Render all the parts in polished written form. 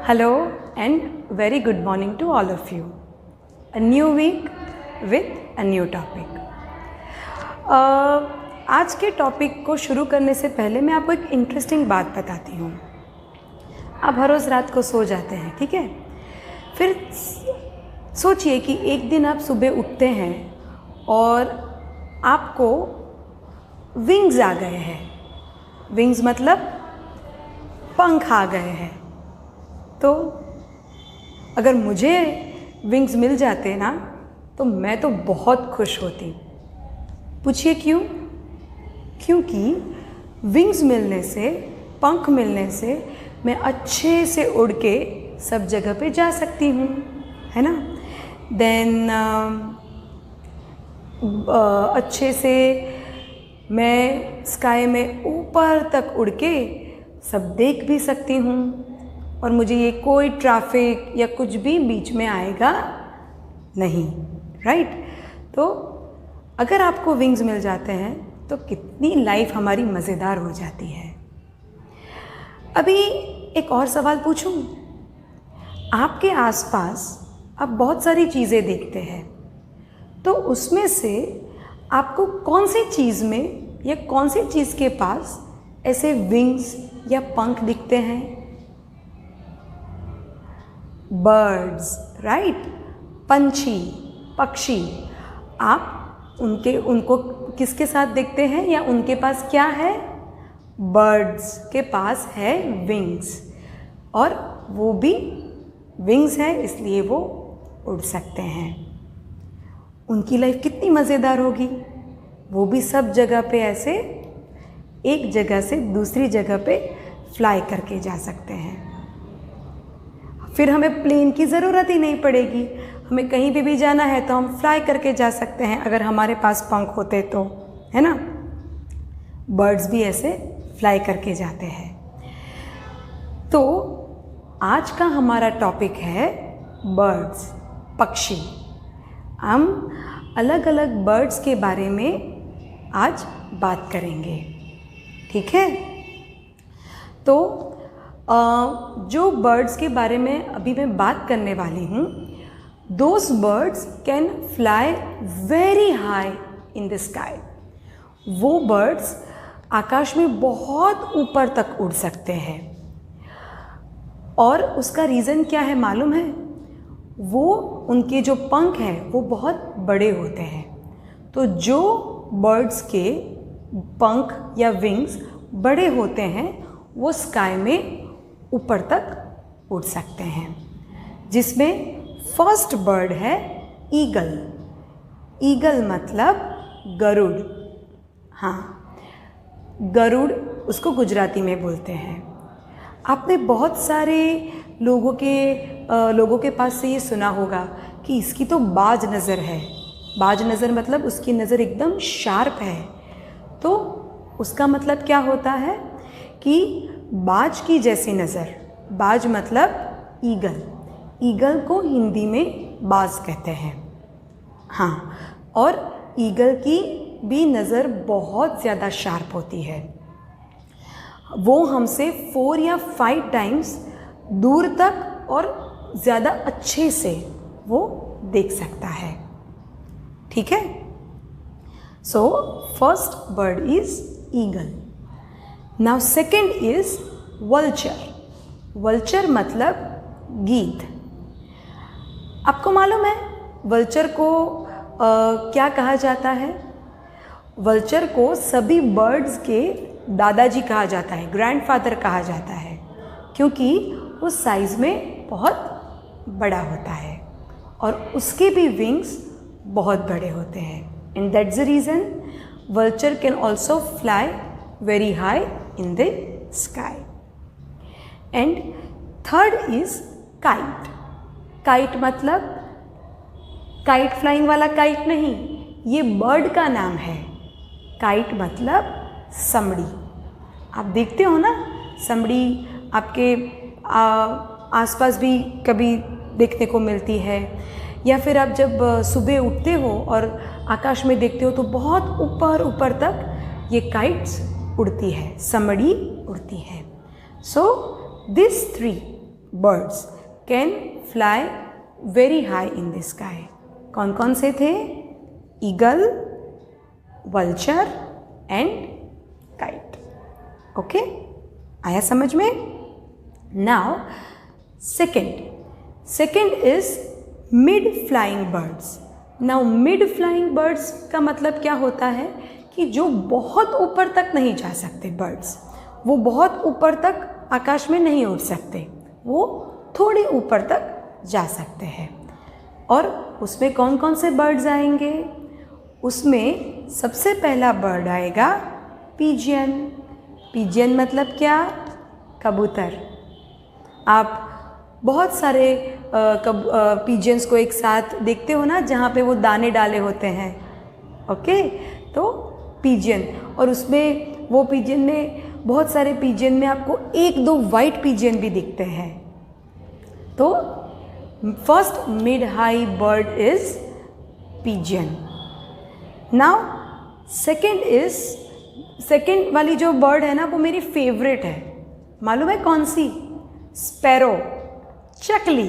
Hello and very good morning to all of you. A new week with a new topic. आज के topic को शुरू करने से पहले मैं आपको एक इंटरेस्टिंग बात बताती हूँ. आप हर रोज़ रात को सो जाते हैं, ठीक है? फिर सोचिए कि एक दिन आप सुबह उठते हैं और आपको विंग्स आ गए हैं. विंग्स मतलब पंख आ गए हैं. तो अगर मुझे विंग्स मिल जाते ना तो मैं तो बहुत खुश होती. पूछिए क्यों? क्योंकि विंग्स मिलने से, पंख मिलने से मैं अच्छे से उड़ के सब जगह पे जा सकती हूँ, है ना? देन अच्छे से मैं स्काई में ऊपर तक उड़ के सब देख भी सकती हूँ और मुझे ये कोई ट्रैफिक या कुछ भी बीच में आएगा नहीं, राइट? तो अगर आपको विंग्स मिल जाते हैं तो कितनी लाइफ हमारी मज़ेदार हो जाती है. अभी एक और सवाल पूछूं. आपके आसपास आप बहुत सारी चीज़ें देखते हैं, तो उसमें से आपको कौन सी चीज़ में या कौन सी चीज़ के पास ऐसे विंग्स या पंख दिखते हैं? Birds, right? पंछी, पक्षी. आप उनको किसके साथ देखते हैं या उनके पास क्या है? बर्ड्स के पास है विंग्स, और वो भी विंग्स है इसलिए वो उड़ सकते हैं. उनकी लाइफ कितनी मज़ेदार होगी. वो भी सब जगह पे ऐसे एक जगह से दूसरी जगह पे फ्लाई करके जा सकते हैं. फिर हमें प्लेन की ज़रूरत ही नहीं पड़ेगी. हमें कहीं भी जाना है तो हम फ्लाई करके जा सकते हैं अगर हमारे पास पंख होते तो, है ना? बर्ड्स भी ऐसे फ्लाई करके जाते हैं. तो आज का हमारा टॉपिक है बर्ड्स, पक्षी. हम अलग अलग बर्ड्स के बारे में आज बात करेंगे, ठीक है? तो जो बर्ड्स के बारे में अभी मैं बात करने वाली हूँ, those birds can fly very high in the sky. वो बर्ड्स आकाश में बहुत ऊपर तक उड़ सकते हैं. और उसका रीज़न क्या है मालूम है? वो उनके जो पंख हैं वो बहुत बड़े होते हैं. तो जो बर्ड्स के पंख या विंग्स बड़े होते हैं वो स्काई में ऊपर तक उड़ सकते हैं. जिसमें फर्स्ट बर्ड है ईगल. ईगल मतलब गरुड़. हाँ, गरुड़ उसको गुजराती में बोलते हैं. आपने बहुत सारे लोगों के पास से ये सुना होगा कि इसकी तो बाज नज़र है. बाज नज़र मतलब उसकी नज़र एकदम शार्प है. तो उसका मतलब क्या होता है कि बाज की जैसी नज़र. बाज मतलब ईगल. ईगल को हिंदी में बाज कहते हैं. हाँ, और ईगल की भी नज़र बहुत ज़्यादा शार्प होती है. वो हमसे 4 या 5 टाइम्स दूर तक और ज़्यादा अच्छे से वो देख सकता है, ठीक है? So first bird is eagle. Now second is vulture. Vulture मतलब गीद. आपको मालूम है वल्चर को क्या कहा जाता है? वल्चर को सभी बर्ड्स के दादाजी कहा जाता है, ग्रैंडफादर कहा जाता है, क्योंकि वो साइज़ में बहुत बड़ा होता है और उसके भी विंग्स बहुत बड़े होते हैं. And that's the reason vulture can also fly very high in the sky. And third is kite. Kite मतलब काइट फ्लाइंग वाला काइट नहीं, ये बर्ड का नाम है. काइट मतलब समड़ी. आप देखते हो ना, समड़ी आपके आसपास भी कभी देखने को मिलती है. या फिर आप जब सुबह उठते हो और आकाश में देखते हो तो बहुत ऊपर ऊपर तक ये काइट्स उड़ती है, समड़ी उड़ती है. So this 3 birds can fly very high in the sky. कौन कौन से थे? Eagle, vulture and kite. Okay, आया समझ में? Now second is mid flying birds. Now mid flying birds का मतलब क्या होता है कि जो बहुत ऊपर तक नहीं जा सकते बर्ड्स, वो बहुत ऊपर तक आकाश में नहीं उड़ सकते, वो थोड़े ऊपर तक जा सकते हैं. और उसमें कौन कौन से बर्ड्स आएंगे? उसमें सबसे पहला बर्ड आएगा पिजियन. पिजियन मतलब क्या? कबूतर. आप बहुत सारे पिजियंस को एक साथ देखते हो ना, जहाँ पे वो दाने डाले होते हैं. ओके, तो पिजियन. और उसमें वो पिजियन में, बहुत सारे पिजियन में आपको एक दो वाइट पिजियन भी दिखते हैं. तो first mid high bird is pigeon. Now second वाली जो बर्ड है ना, वो मेरी फेवरेट है. मालूम है कौन सी? स्पैरो, चकली.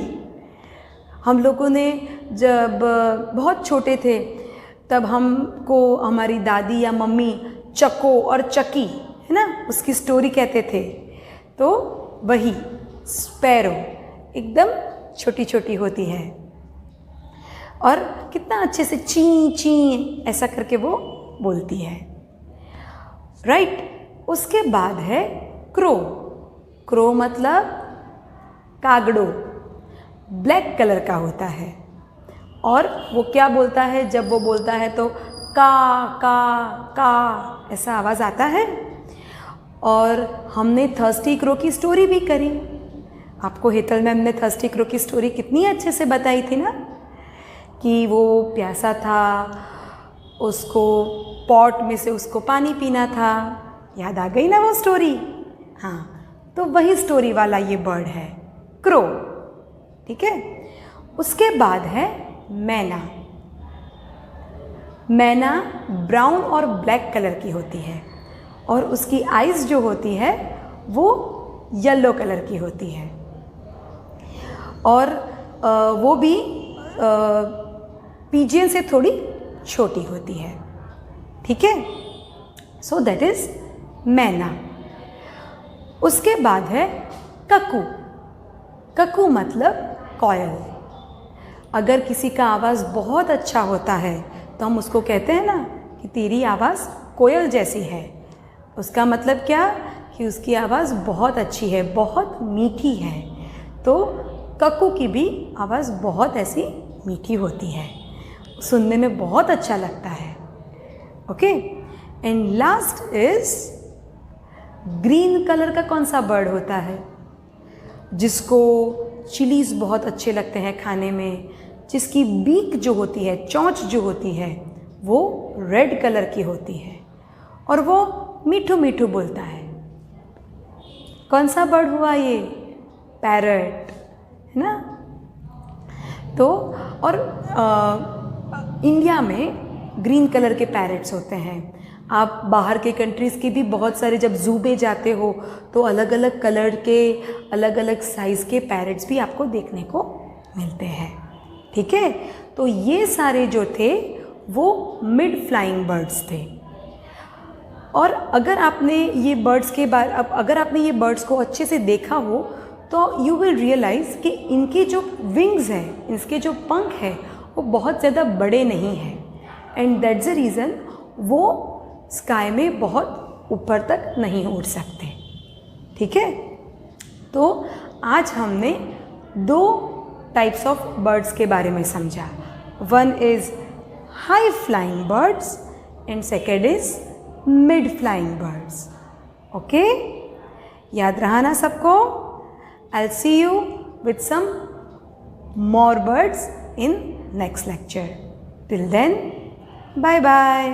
हम लोगों ने जब बहुत छोटे थे तब हमको हमारी दादी या मम्मी चको और चकी, है ना, उसकी स्टोरी कहते थे. तो वही स्पैरो एकदम छोटी छोटी होती है और कितना अच्छे से ची ची ऐसा करके वो बोलती है. राइट. उसके बाद है क्रो. क्रो मतलब कागड़ो. ब्लैक कलर का होता है और वो क्या बोलता है? जब वो बोलता है तो का का का ऐसा आवाज़ आता है. और हमने थर्स्टी क्रो की स्टोरी भी करी. आपको हेतल मैम ने थर्स्टी क्रो की स्टोरी कितनी अच्छे से बताई थी ना, कि वो प्यासा था, उसको पॉट में से उसको पानी पीना था. याद आ गई ना वो स्टोरी? हाँ, तो वही स्टोरी वाला ये बर्ड है, क्रो. ठीक है. उसके बाद है मैना. मैना ब्राउन और ब्लैक कलर की होती है और उसकी आइज़ जो होती है वो येलो कलर की होती है और वो भी पिजियन से थोड़ी छोटी होती है. ठीक है. सो दैट इज़ मैना. उसके बाद है ककू. ककू मतलब कोयल. अगर किसी का आवाज़ बहुत अच्छा होता है तो हम उसको कहते हैं ना कि तेरी आवाज़ कोयल जैसी है. उसका मतलब क्या? कि उसकी आवाज़ बहुत अच्छी है, बहुत मीठी है. तो ककू की भी आवाज़ बहुत ऐसी मीठी होती है, सुनने में बहुत अच्छा लगता है. Okay. And last is green colour का कौन सा बर्ड होता है जिसको चिलीज़ बहुत अच्छे लगते हैं खाने में, जिसकी बीक जो होती है, चोंच जो होती है, वो रेड कलर की होती है और वो मीठू मीठू बोलता है. कौन सा बर्ड हुआ ये? पैरट, है ना. तो और इंडिया में ग्रीन कलर के पैरट्स होते हैं. आप बाहर के कंट्रीज़ के भी बहुत सारे, जब ज़ू में जाते हो तो अलग अलग कलर के, अलग अलग साइज़ के पैरट्स भी आपको देखने को मिलते हैं. ठीक है. तो ये सारे जो थे वो मिड फ्लाइंग बर्ड्स थे. और अगर आपने ये बर्ड्स के बारे, अब अगर आपने ये बर्ड्स को अच्छे से देखा हो तो यू विल रियलाइज़ कि इनके जो विंग्स हैं, इनके जो पंख हैं, वो बहुत ज़्यादा बड़े नहीं हैं. एंड दैट्स द रीज़न वो स्काई में बहुत ऊपर तक नहीं उड़ सकते. ठीक है. तो आज हमने 2 टाइप्स ऑफ बर्ड्स के बारे में समझा. One is high flying birds and second is mid flying birds. Okay, याद रहा ना सबको? I'll see you with some more birds in next lecture. Till then, bye bye.